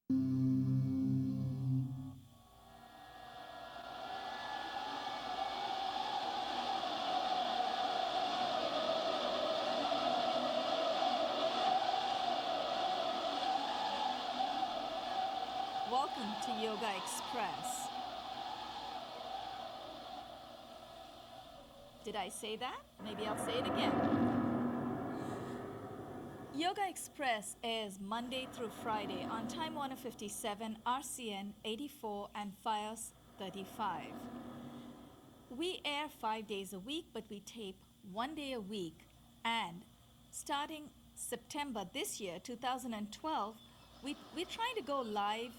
Welcome to Yogaxpress. Did I say that? Maybe I'll say it again. Yogaxpress airs Monday through Friday on Time Warner 57, RCN 84, and FiOS 35. We air 5 days a week, but we tape 1 day a week. And starting September this year, 2012, we're trying to go live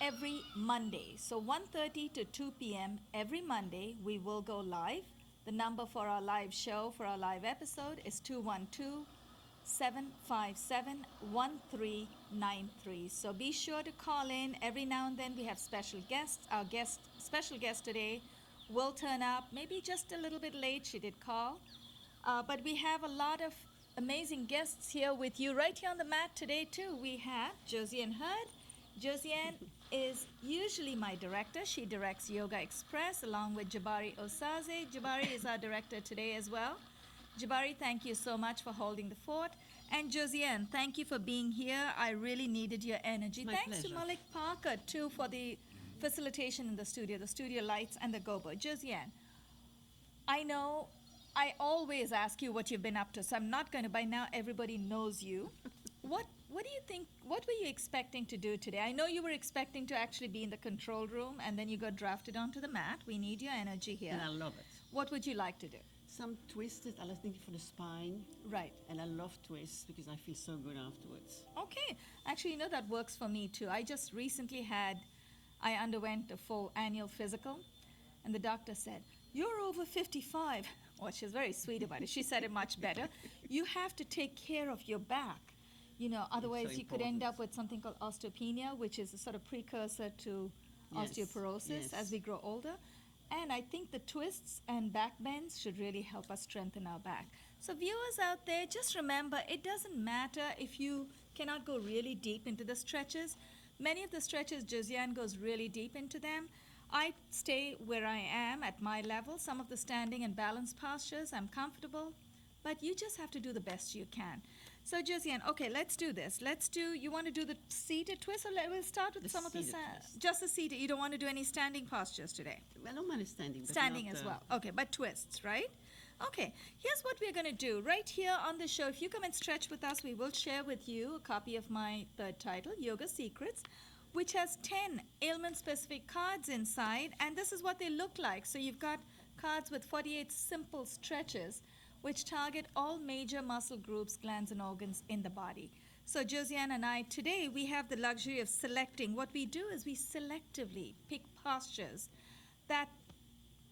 every Monday. So 1:30 to 2 p.m. every Monday, we will go live. The number for our live show, for our live episode, is 212-757-1393. So be sure to call in. Every now and then we have special guests. Our special guest today will turn up, maybe just a little bit late. She did call. But we have a lot of amazing guests here with you right here on the mat today too. We have Josiane Hird. Josiane is usually my director. She directs Yogaxpress along with Jabari Osaze. Jabari is our director today as well. Jabari, thank you so much for holding the fort. And Josiane, thank you for being here. I really needed your energy. My Thanks pleasure. to Malik Parker too for the facilitation in the studio lights and the gobo. Josiane, I know I always ask you what you've been up to, so I'm not going to. By now, everybody knows you. What do you think? What were you expecting to do today? I know you were expecting to actually be in the control room, and then you got drafted onto the mat. We need your energy here. And I love it. What would you like to do? Some twisted, I was thinking for the spine. Right. And I love twists because I feel so good afterwards. Okay. Actually, you know, that works for me too. I just recently I underwent a full annual physical, and the doctor said, "You're over 55." Well, she's very sweet about it. She said it much better. You have to take care of your back. You know, otherwise you could end up with something called osteopenia, which is a sort of precursor to osteoporosis as we grow older. And I think the twists and back bends should really help us strengthen our back. So viewers out there, just remember, it doesn't matter if you cannot go really deep into the stretches. Many of the stretches, Josiane goes really deep into them. I stay where I am at my level. Some of the standing and balance postures, I'm comfortable, but you just have to do the best you can. So Josiane, okay, let's do this. You want to do the seated twist, or we'll start with some of the, just the seated. You don't want to do any standing postures today? I don't mind standing. But standing as well. Okay, but twists, right? Okay, here's what we're going to do. Right here on the show, if you come and stretch with us, we will share with you a copy of my third title, Yoga Secrets, which has 10 ailment-specific cards inside, and this is what they look like. So you've got cards with 48 simple stretches, which target all major muscle groups, glands, and organs in the body. So Josiane and I, today, we have the luxury of selecting. What we do is we selectively pick postures that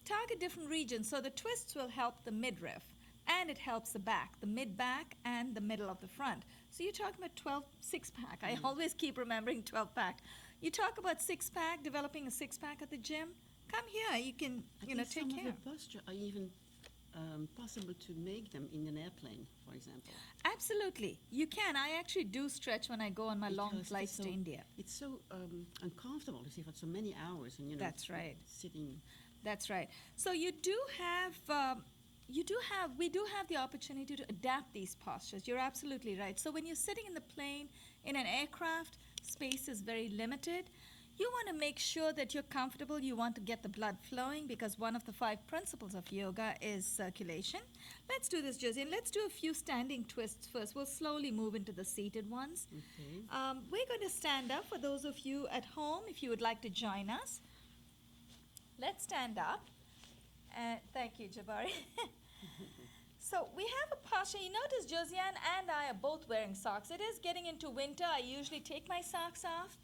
target different regions. So the twists will help the midriff, and it helps the back, the mid-back, and the middle of the front. So you're talking about 12 six-pack. I always keep remembering 12-pack. You talk about six-pack, developing a six-pack at the gym. Come here. You can, take care. Some of the posture are even possible to make them in an airplane, for example. Absolutely. You can. I actually do stretch when I go on my long flights to India. It's so uncomfortable to see for so many hours. And, That's right. Sitting. That's right. So we do have the opportunity to adapt these postures. You're absolutely right. So when you're sitting in the plane, in an aircraft, space is very limited. You want to make sure that you're comfortable. You want to get the blood flowing, because one of the 5 principles of yoga is circulation. Let's do this, Josiane. Let's do a few standing twists first. We'll slowly move into the seated ones. Okay. We're going to stand up. For those of you at home, if you would like to join us, let's stand up. Thank you, Jabari. So we have a posture. You notice Josiane and I are both wearing socks. It is getting into winter. I usually take my socks off.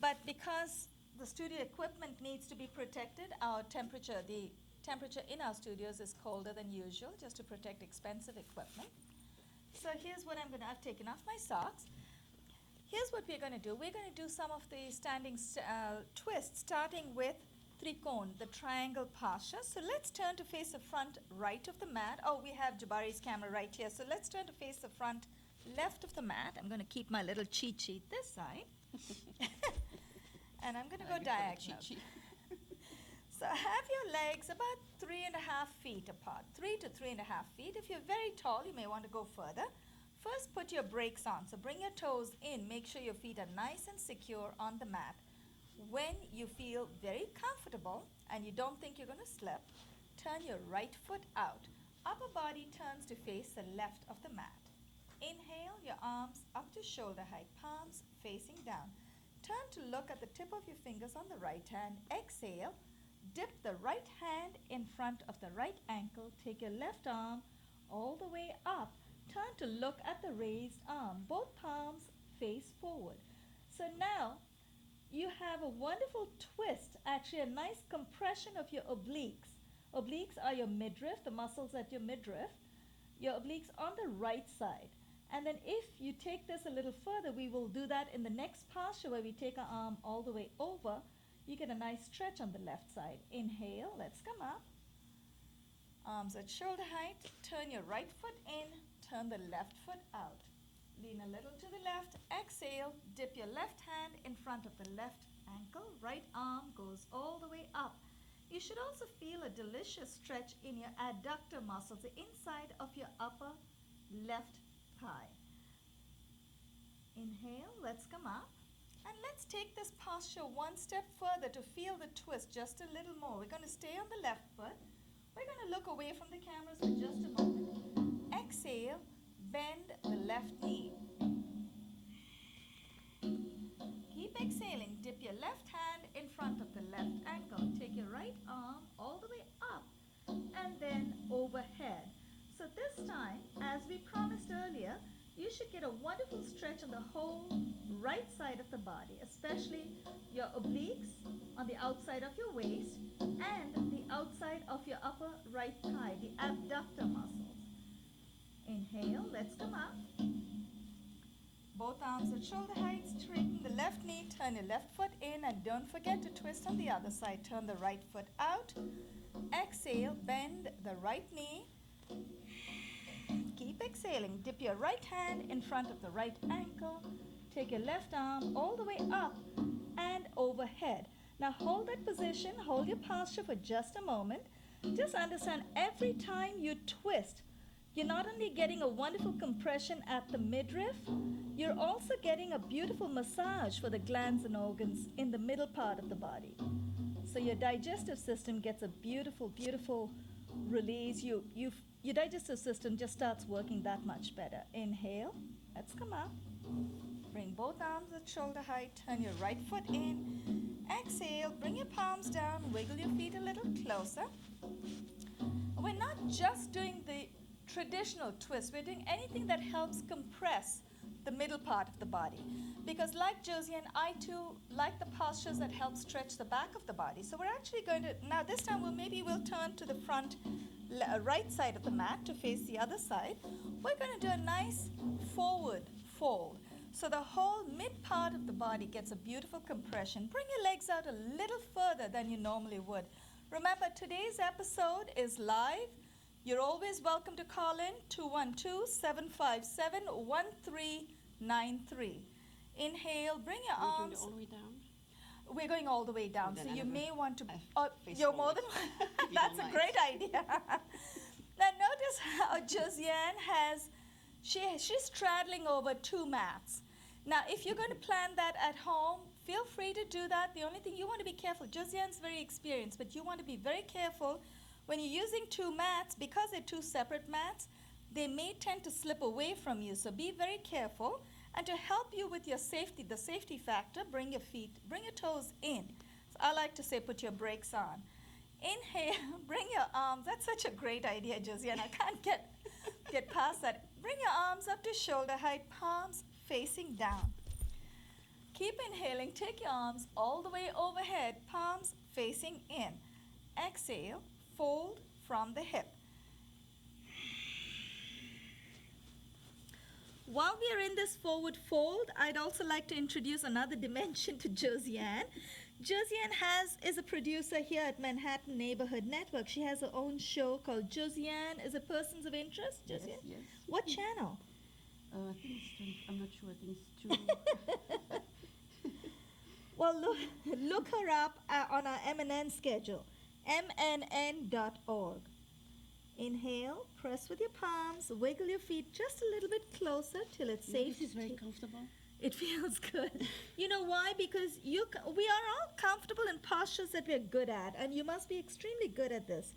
But because the studio equipment needs to be protected, the temperature in our studios is colder than usual, just to protect expensive equipment. So here's what I've taken off my socks. Here's what we're going to do. We're going to do some of the standing twists, starting with Trikon, the triangle posture. So let's turn to face the front right of the mat. Oh, we have Jabari's camera right here. So let's turn to face the front left of the mat. I'm going to keep my little cheat sheet this side. And I'm going to You go call it diagonal. chi-chi. So have your legs about 3.5 feet apart, 3 to 3.5 feet. If you're very tall, you may want to go further. First, put your brakes on. So bring your toes in. Make sure your feet are nice and secure on the mat. When you feel very comfortable and you don't think you're going to slip, turn your right foot out. Upper body turns to face the left of the mat. Inhale, your arms up to shoulder height, palms facing down. Turn to look at the tip of your fingers on the right hand. Exhale, dip the right hand in front of the right ankle. Take your left arm all the way up. Turn to look at the raised arm. Both palms face forward. So now you have a wonderful twist, actually a nice compression of your obliques. Obliques are your midriff, the muscles at your midriff. Your obliques on the right side. And then if you take this a little further, we will do that in the next posture where we take our arm all the way over. You get a nice stretch on the left side. Inhale, let's come up. Arms at shoulder height. Turn your right foot in, turn the left foot out. Lean a little to the left. Exhale, dip your left hand in front of the left ankle. Right arm goes all the way up. You should also feel a delicious stretch in your adductor muscles, the inside of your upper left thigh. Inhale, let's come up. And let's take this posture one step further to feel the twist just a little more. We're going to stay on the left foot. We're going to look away from the cameras for just a moment. Exhale, bend the left knee. Keep exhaling. Dip your left hand in front of the left ankle. Take your right arm all the way up and then overhead. So this time, as we promised earlier, you should get a wonderful stretch on the whole right side of the body, especially your obliques on the outside of your waist and the outside of your upper right thigh, the abductor muscles. Inhale, let's come up. Both arms at shoulder height, straighten the left knee, turn your left foot in, and don't forget to twist on the other side. Turn the right foot out. Exhale, bend the right knee. Keep exhaling. Dip your right hand in front of the right ankle. Take your left arm all the way up and overhead. Now hold that position, hold your posture for just a moment. Just understand every time you twist, you're not only getting a wonderful compression at the midriff, you're also getting a beautiful massage for the glands and organs in the middle part of the body. So your digestive system gets a beautiful, beautiful release. Your digestive system just starts working that much better. Inhale, let's come up. Bring both arms at shoulder height, turn your right foot in. Exhale, bring your palms down, wiggle your feet a little closer. We're not just doing the traditional twist, we're doing anything that helps compress the middle part of the body. Because like Josiane, I too like the postures that help stretch the back of the body. So we're actually going to, now this time we'll turn to the front right side of the mat to face the other side. We're going to do a nice forward fold. So the whole mid part of the body gets a beautiful compression. Bring your legs out a little further than you normally would. Remember, today's episode is live. You're always welcome to call in 212-757-1393. Inhale, bring your arms. All the way down? We're going all the way down, so you may want to. Face You're more forward, than. That's a great idea. Now notice how Josiane has. She's straddling over 2 mats. Now, if you're going to plan that at home, feel free to do that. The only thing you want to be careful. Josiane's very experienced, but you want to be very careful when you're using 2 mats, because they're 2 separate mats. They may tend to slip away from you, so be very careful. And to help you with your safety, the safety factor, bring your toes in. So I like to say put your brakes on. Inhale, bring your arms. That's such a great idea, Josiane. I can't get past that. Bring your arms up to shoulder height, palms facing down. Keep inhaling. Take your arms all the way overhead, palms facing in. Exhale, fold from the hip. While we are in this forward fold, I'd also like to introduce another dimension to Josiane. Josiane is a producer here at Manhattan Neighborhood Network. She has her own show called Josiane is a Persons of Interest. Josiane? Yes. What channel? I think it's 20, I'm not sure. I think it's 2. Well, look her up on our MNN schedule, mnn.org. Inhale, press with your palms, wiggle your feet just a little bit closer till it's safe. This is very comfortable. It feels good. You know why? Because we are all comfortable in postures that we're good at, and you must be extremely good at this.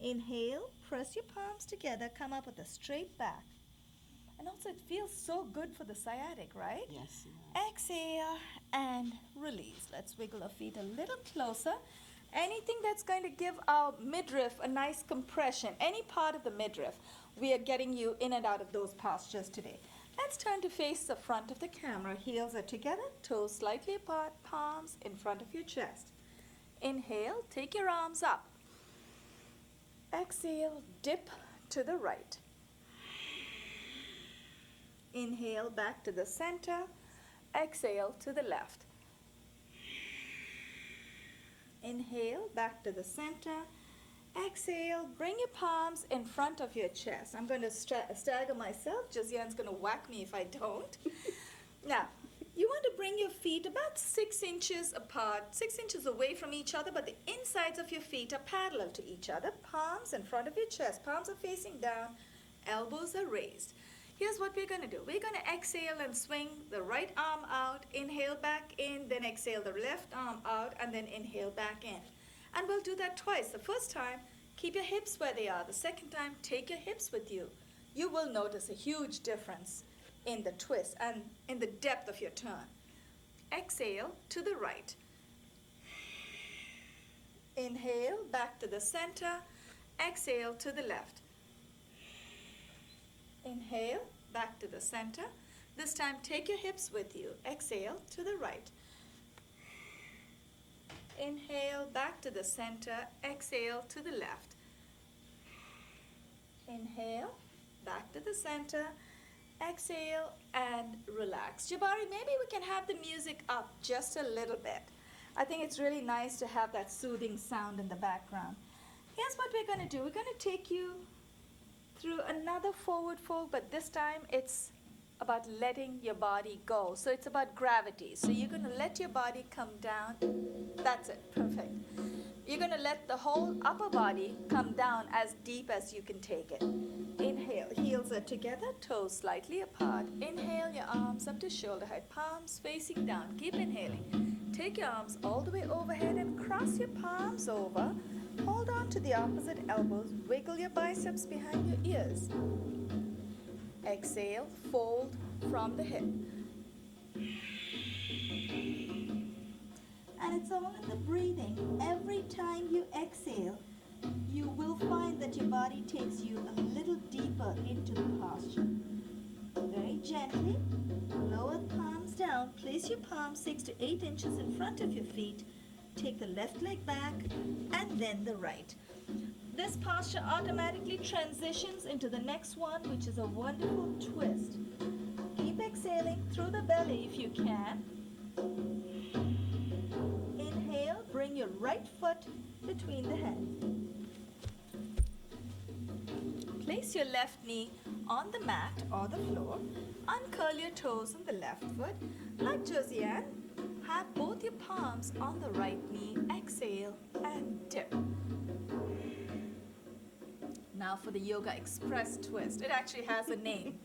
Inhale, press your palms together, come up with a straight back. And also, it feels so good for the sciatic, right? Yes. Exhale and release. Let's wiggle our feet a little closer. Anything that's going to give our midriff a nice compression, any part of the midriff, we are getting you in and out of those postures today. Let's turn to face the front of the camera. Heels are together, toes slightly apart, palms in front of your chest. Inhale, take your arms up. Exhale, dip to the right. Inhale, back to the center. Exhale to the left. Inhale, back to the center. Exhale, bring your palms in front of your chest. I'm going to stagger myself. Josiane's going to whack me if I don't. Now, you want to bring your feet about 6 inches apart, 6 inches away from each other, but the insides of your feet are parallel to each other. Palms in front of your chest. Palms are facing down. Elbows are raised. Here's what we're going to do. We're going to exhale and swing the right arm out, inhale back in, then exhale the left arm out, and then inhale back in. And we'll do that twice. The first time, keep your hips where they are. The second time, take your hips with you. You will notice a huge difference in the twist and in the depth of your turn. Exhale to the right. Inhale, back to the center. Exhale to the left. Inhale, back to the center. This time, take your hips with you. Exhale to the right. Inhale, back to the center. Exhale to the left. Inhale, back to the center. Exhale and relax. Jabari, maybe we can have the music up just a little bit. I think it's really nice to have that soothing sound in the background. Here's what we're going to do. We're going to take you through another forward fold, but this time it's about letting your body go. So it's about gravity. So you're going to let your body come down. That's it. Perfect. You're going to let the whole upper body come down as deep as you can take it. Inhale. Heels are together, toes slightly apart. Inhale, your arms up to shoulder height, palms facing down. Keep inhaling. Take your arms all the way overhead and cross your palms over. Hold on to the opposite elbows. Wiggle your biceps behind your ears. Exhale, fold from the hip. And it's all in the breathing. Every time you exhale, you will find that your body takes you a little deeper into the posture. Very gently, lower the palms down. Place your palms 6 to 8 inches in front of your feet. Take the left leg back and then the right. This posture automatically transitions into the next one, which is a wonderful twist. Keep exhaling through the belly if you can. Inhale, bring your right foot between the hands. Place your left knee on the mat or the floor. Uncurl your toes on the left foot. Like Josiane, have both your palms on the right knee. Exhale and dip. Now for the Yogaxpress twist. It actually has a name,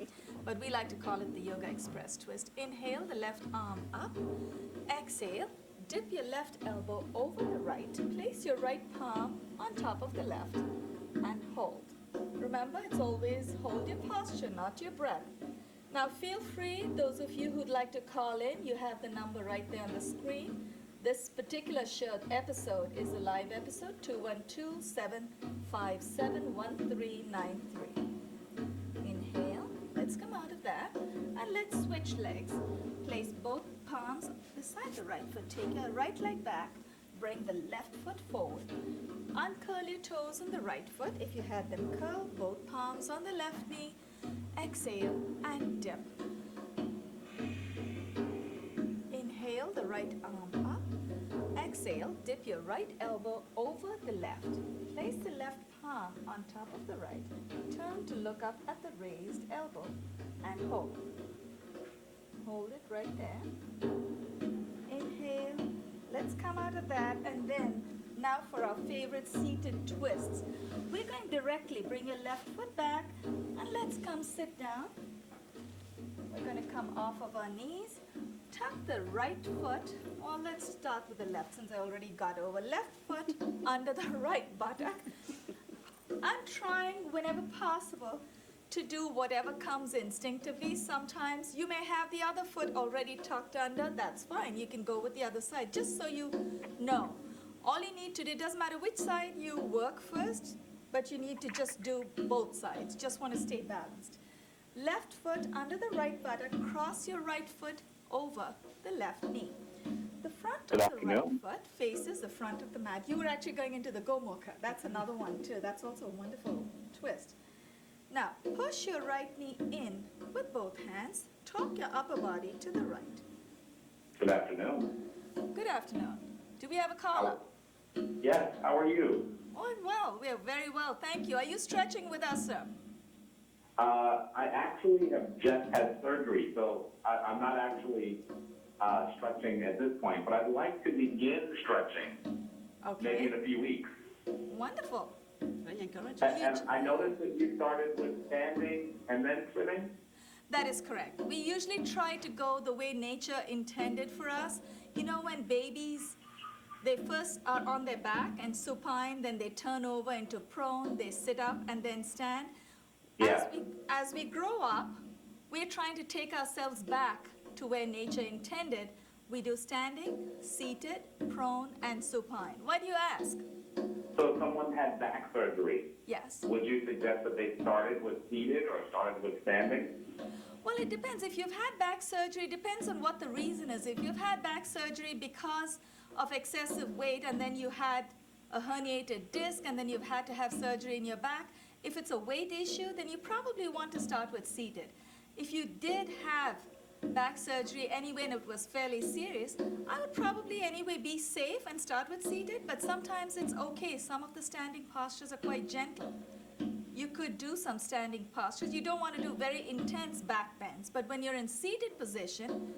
but we like to call it the Yogaxpress twist. Inhale, the left arm up. Exhale, dip your left elbow over the right. Place your right palm on top of the left and hold. Remember, it's always hold your posture, not your breath. Now feel free, those of you who'd like to call in, you have the number right there on the screen. This particular episode is a live episode, 212-757-1393. Inhale, let's come out of that, and let's switch legs. Place both palms beside the right foot. Take your right leg back, bring the left foot forward. Uncurl your toes on the right foot. If you had them curled, both palms on the left knee. Exhale and dip. Inhale, the right arm up. Exhale, dip your right elbow over the left. Place the left palm on top of the right. Turn to look up at the raised elbow and hold. Hold it right there. Inhale let's come out of that, and then now for our favorite seated twists. We're going directly bring your left foot back, and let's come sit down. We're going to come off of our knees, tuck the right foot, or let's start with the left since I already got over. Left foot under the right buttock. I'm trying whenever possible to do whatever comes instinctively. Sometimes you may have the other foot already tucked under. That's fine. You can go with the other side, just so you know. All you need to do, it doesn't matter which side you work first, but you need to just do both sides. Just want to stay balanced. Left foot under the right buttock, cross your right foot over the left knee. The front of the right foot faces the front of the mat. You were actually going into the Gomukha. That's another one too. That's also a wonderful twist. Now, push your right knee in with both hands. Torque your upper body to the right. Good afternoon. Good afternoon. Do we have a caller? Yes, how are you? Oh, I'm well. We are very well. Thank you. Are you stretching with us, sir? I actually have just had surgery, so I'm not actually stretching at this point, but I'd like to begin stretching maybe in a few weeks. Wonderful. Very encouraging. And I noticed that you started with standing and then sitting. That is correct. We usually try to go the way nature intended for us. You know, when babies, they first are on their back and supine, then they turn over into prone, they sit up and then stand. Yeah. As we grow up, we're trying to take ourselves back to where nature intended. We do standing, seated, prone, and supine. Why do you ask? So if someone had back surgery, Yes. would you suggest that they started with seated or started with standing? Well, it depends. If you've had back surgery, it depends on what the reason is. If you've had back surgery because of excessive weight and then you had a herniated disc and then you've had to have surgery in your back, if it's a weight issue, then you probably want to start with seated. If you did have back surgery anyway and it was fairly serious, I would probably anyway be safe and start with seated, but sometimes it's okay. Some of the standing postures are quite gentle. You could do some standing postures. You don't want to do very intense back bends, but when you're in seated position,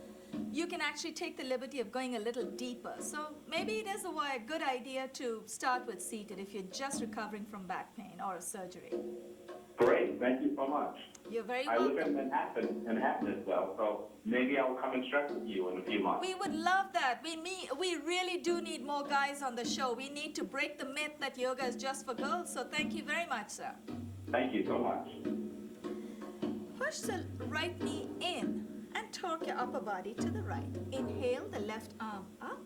you can actually take the liberty of going a little deeper. So maybe it is a good idea to start with seated if you're just recovering from back pain or a surgery. Great, thank you so much. You're very I live welcome. in Manhattan as well, so maybe I'll come and stretch with you in a few months. We would love that. We really do need more guys on the show. We need to break the myth that yoga is just for girls. So thank you very much, sir. Thank you so much. Push the right knee in and torque your upper body to the right. Inhale the left arm up.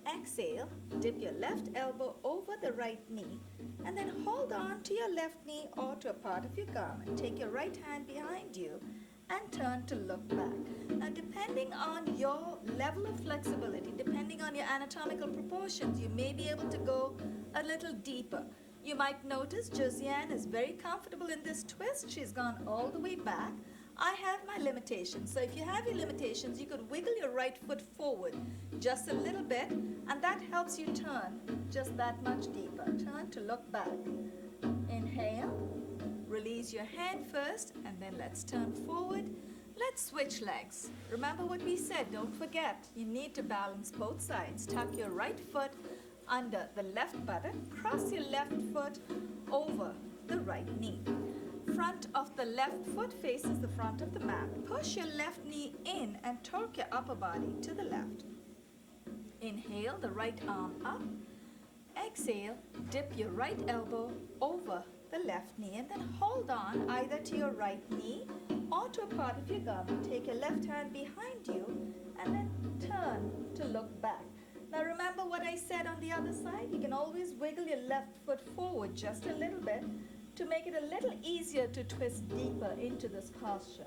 Exhale, dip your left elbow over the right knee and then hold on to your left knee or to a part of your garment. Take your right hand behind you and turn to look back. Now, depending on your level of flexibility, depending on your anatomical proportions, you may be able to go a little deeper. You might notice Josiane is very comfortable in this twist. She's gone all the way back. I have my limitations. So if you have your limitations, you could wiggle your right foot forward just a little bit, and that helps you turn just that much deeper. Turn to look back. Inhale, release your hand first, and then let's turn forward. Let's switch legs. Remember what we said, don't forget, you need to balance both sides. Tuck your right foot under the left buttock, cross your left foot over the right knee. Front of the left foot faces the front of the mat. Push your left knee in and torque your upper body to the left. Inhale the right arm up. Exhale, dip your right elbow over the left knee and then hold on either to your right knee or to a part of your garment. Take your left hand behind you and then turn to look back. Now remember what I said on the other side? You can always wiggle your left foot forward just a little bit to make it a little easier to twist deeper into this posture.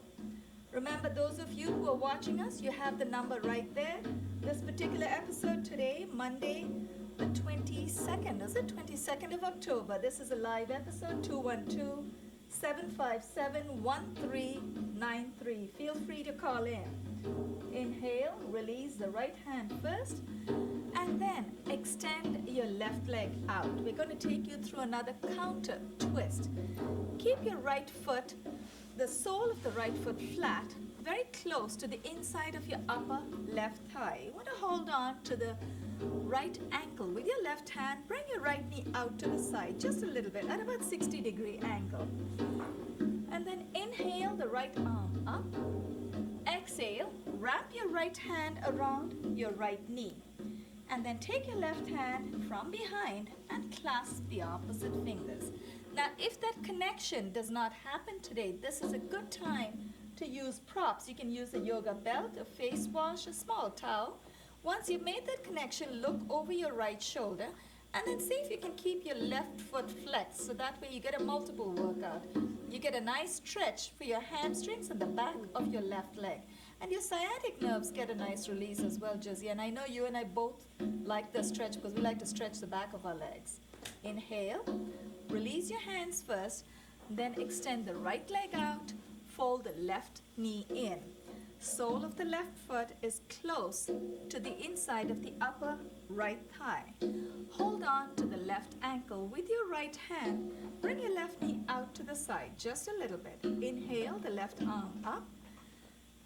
Remember, those of you who are watching us, you have the number right there. This particular episode today, Monday, the 22nd, is it? 22nd of October. This is a live episode, 212-757-1393. Feel free to call in. Inhale, release the right hand first, and then extend your left leg out. We're going to take you through another counter twist. Keep your right foot, the sole of the right foot flat, very close to the inside of your upper left thigh. You want to hold on to the right ankle with your left hand. Bring your right knee out to the side just a little bit at about 60-degree angle. And then inhale the right arm up. Exhale, wrap your right hand around your right knee. And then take your left hand from behind and clasp the opposite fingers. Now, if that connection does not happen today, this is a good time to use props. You can use a yoga belt, a face wash, a small towel. Once you've made that connection, look over your right shoulder and then see if you can keep your left foot flexed, so that way you get a multiple workout. You get a nice stretch for your hamstrings and the back of your left leg. And your sciatic nerves get a nice release as well, Josie. And I know you and I both like the stretch because we like to stretch the back of our legs. Inhale, release your hands first, then extend the right leg out, fold the left knee in. Sole of the left foot is close to the inside of the upper right thigh. Hold on to the left ankle with your right hand. Bring your left knee out to the side just a little bit. Inhale the left arm up.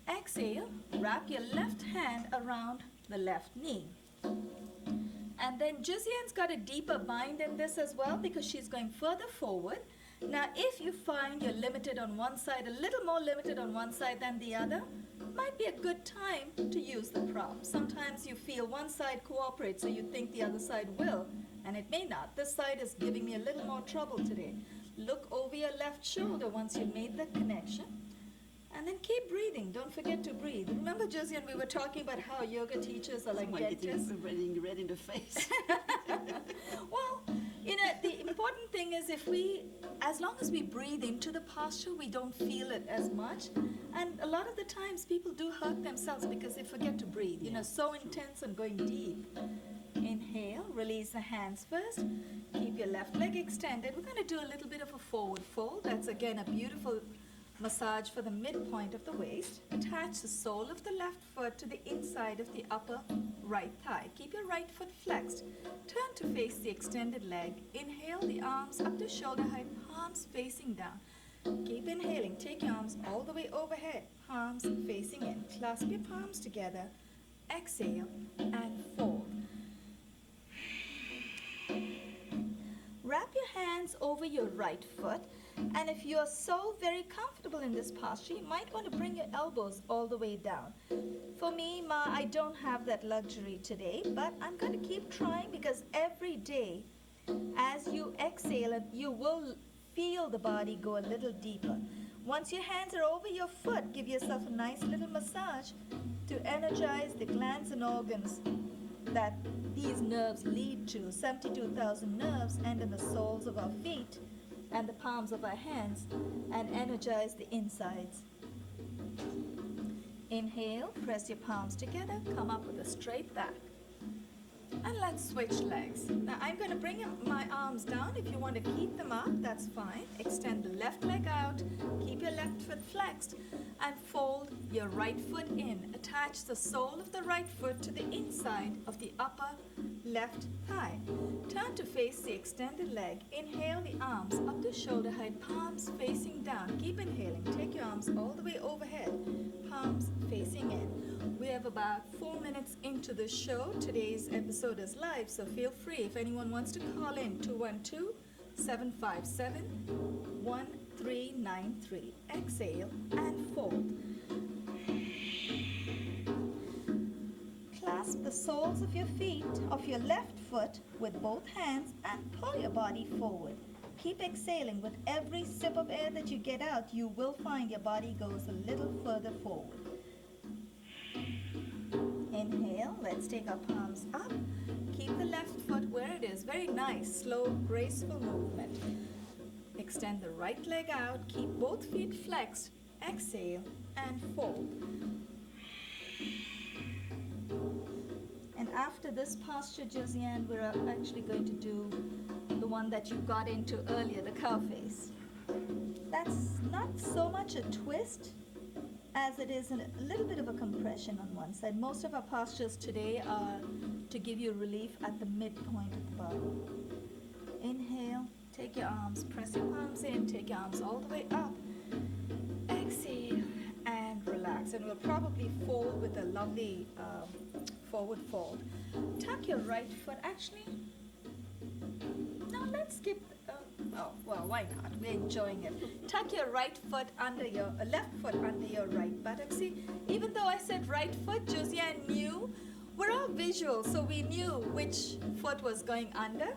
Exhale, wrap your left hand around the left knee. And then Josiane's got a deeper bind in this as well because she's going further forward. Now, if you find you're limited on one side, a little more limited on one side than the other, might be a good time to use the prop. Sometimes you feel one side cooperates, so you think the other side will, and it may not. This side is giving me a little more trouble today. Look over your left shoulder once you've made that connection. And then keep breathing. Don't forget to breathe. Remember, Josiane, we were talking about how yoga teachers are like dentists. Getting red in the face. Well, the important thing is as long as we breathe into the posture, we don't feel it as much. And a lot of the times people do hurt themselves because they forget to breathe. So intense and going deep. Inhale, release the hands first. Keep your left leg extended. We're going to do a little bit of a forward fold. That's again a beautiful massage for the midpoint of the waist. Attach the sole of the left foot to the inside of the upper right thigh. Keep your right foot flexed. Turn to face the extended leg. Inhale the arms up to shoulder height, palms facing down. Keep inhaling. Take your arms all the way overhead, palms facing in. Clasp your palms together. Exhale and fold. Wrap your hands over your right foot. And if you're so very comfortable in this posture, you might want to bring your elbows all the way down. For me, I don't have that luxury today, but I'm going to keep trying because every day, as you exhale, you will feel the body go a little deeper. Once your hands are over your foot, give yourself a nice little massage to energize the glands and organs that these nerves lead to. 72,000 nerves end in the soles of our feet and the palms of our hands, and energize the insides. Inhale, press your palms together, come up with a straight back. And let's switch legs. Now I'm going to bring my arms down. If you want to keep them up, that's fine. Extend the left leg out, keep your left foot flexed, and fold your right foot in. Attach the sole of the right foot to the inside of the upper left thigh. Turn to face the extended leg. Inhale the arms up to shoulder height, palms facing down. Keep inhaling. Take your arms all the way overhead, palms facing in. We have about 4 minutes into the show. Today's episode is live, so feel free. If anyone wants to call in, 212-757-1393. Exhale and fold. Clasp the soles of your feet, of your left foot with both hands and pull your body forward. Keep exhaling. With every sip of air that you get out, you will find your body goes a little further forward. Inhale, let's take our palms up. Keep the left foot where it is. Very nice, slow, graceful movement. Extend the right leg out. Keep both feet flexed. Exhale and fold. And after this posture, Josiane, we're actually going to do the one that you got into earlier, the cow face. That's not so much a twist as it is a little bit of a compression on one side. Most of our postures today are to give you relief at the midpoint of the body. Inhale, take your arms, press your palms in, take your arms all the way up. Exhale and relax. hands, and we'll probably fold with a lovely forward fold. Tuck your right foot. Actually, no, let's skip. Oh, well, why not? We're enjoying it. Tuck your right foot under your left foot under your right buttock. See, even though I said right foot, Josiane knew. We're all visual, so we knew which foot was going under.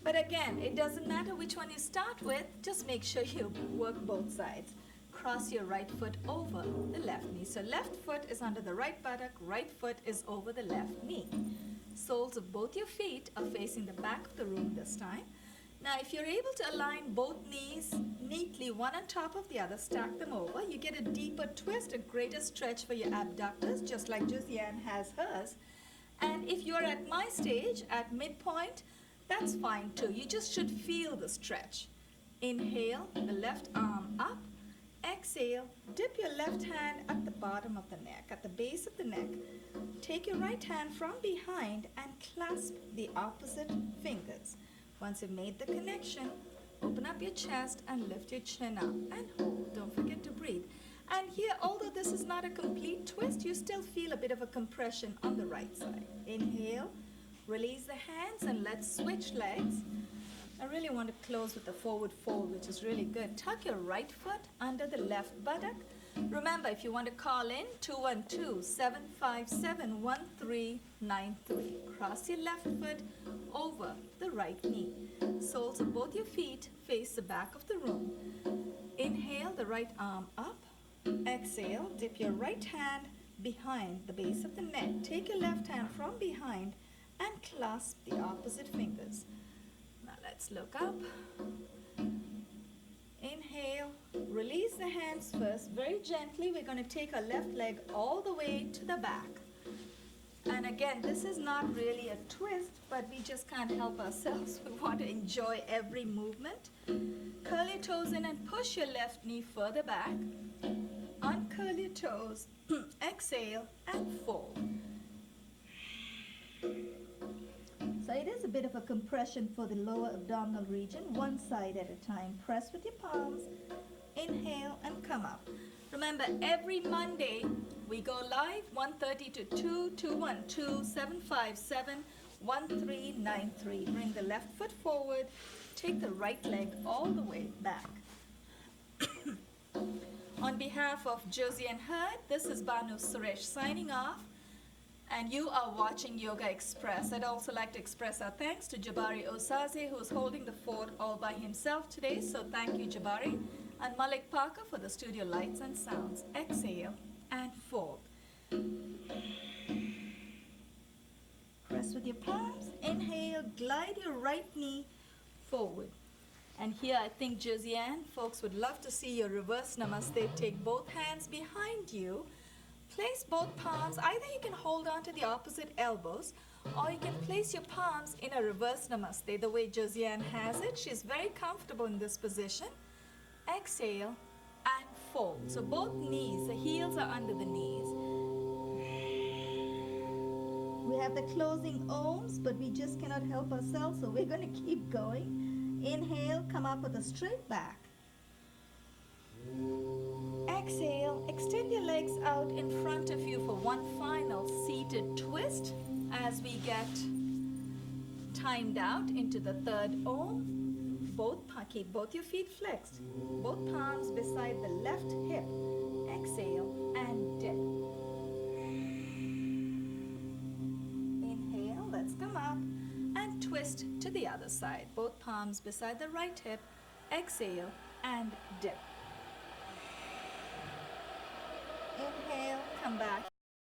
But again, it doesn't matter which one you start with. Just make sure you work both sides. Cross your right foot over the left knee. So left foot is under the right buttock, right foot is over the left knee. Soles of both your feet are facing the back of the room this time. Now, if you're able to align both knees neatly, one on top of the other, stack them over, you get a deeper twist, a greater stretch for your abductors, just like Josiane has hers. And if you're at my stage, at midpoint, that's fine too. You just should feel the stretch. Inhale, the left arm up. Exhale, dip your left hand at the bottom of the neck, at the base of the neck. Take your right hand from behind and clasp the opposite fingers. Once you've made the connection, open up your chest and lift your chin up and hold. Don't forget to breathe. And here, although this is not a complete twist, you still feel a bit of a compression on the right side. Inhale, release the hands, and let's switch legs. I really want to close with the forward fold, which is really good. Tuck your right foot under the left buttock. Remember, if you want to call in, 212-757-1393. Cross your left foot over the right knee. Soles of both your feet face the back of the room. Inhale, the right arm up. Exhale, dip your right hand behind the base of the neck. Take your left hand from behind and clasp the opposite fingers. Now let's look up. Inhale, release the hands first. Very gently, we're going to take our left leg all the way to the back. And again, this is not really a twist, but we just can't help ourselves. We want to enjoy every movement. Curl your toes in and push your left knee further back. Uncurl your toes, exhale, and fold. So it is a bit of a compression for the lower abdominal region, one side at a time. Press with your palms, inhale, and come up. Remember, every Monday we go live 1:30 to 2, 212-757-1393. Bring the left foot forward, take the right leg all the way back. On behalf of Josiane Hird, this is Banu Suresh signing off, and you are watching Yogaxpress. I'd also like to express our thanks to Jabari Osaze, who is holding the fort all by himself today, so thank you, Jabari, and Malik Parker for the studio lights and sounds. Exhale and fold. Press with your palms, inhale, glide your right knee forward. And here I think, Josiane, folks would love to see your reverse namaste. Take both hands behind you. Place both palms. Either you can hold on to the opposite elbows, or you can place your palms in a reverse namaste, the way Josiane has it. She's very comfortable in this position. Exhale and fold. So both knees, the heels are under the knees. We have the closing ohms, but we just cannot help ourselves, so we're going to keep going. Inhale, come up with a straight back. Exhale, extend your legs out in front of you for one final seated twist as we get timed out into the third ohm. Keep both your feet flexed, both palms beside the left hip. Exhale and dip. Inhale, let's come up and twist to the other side. Both palms beside the right hip. Exhale and dip. Inhale, come back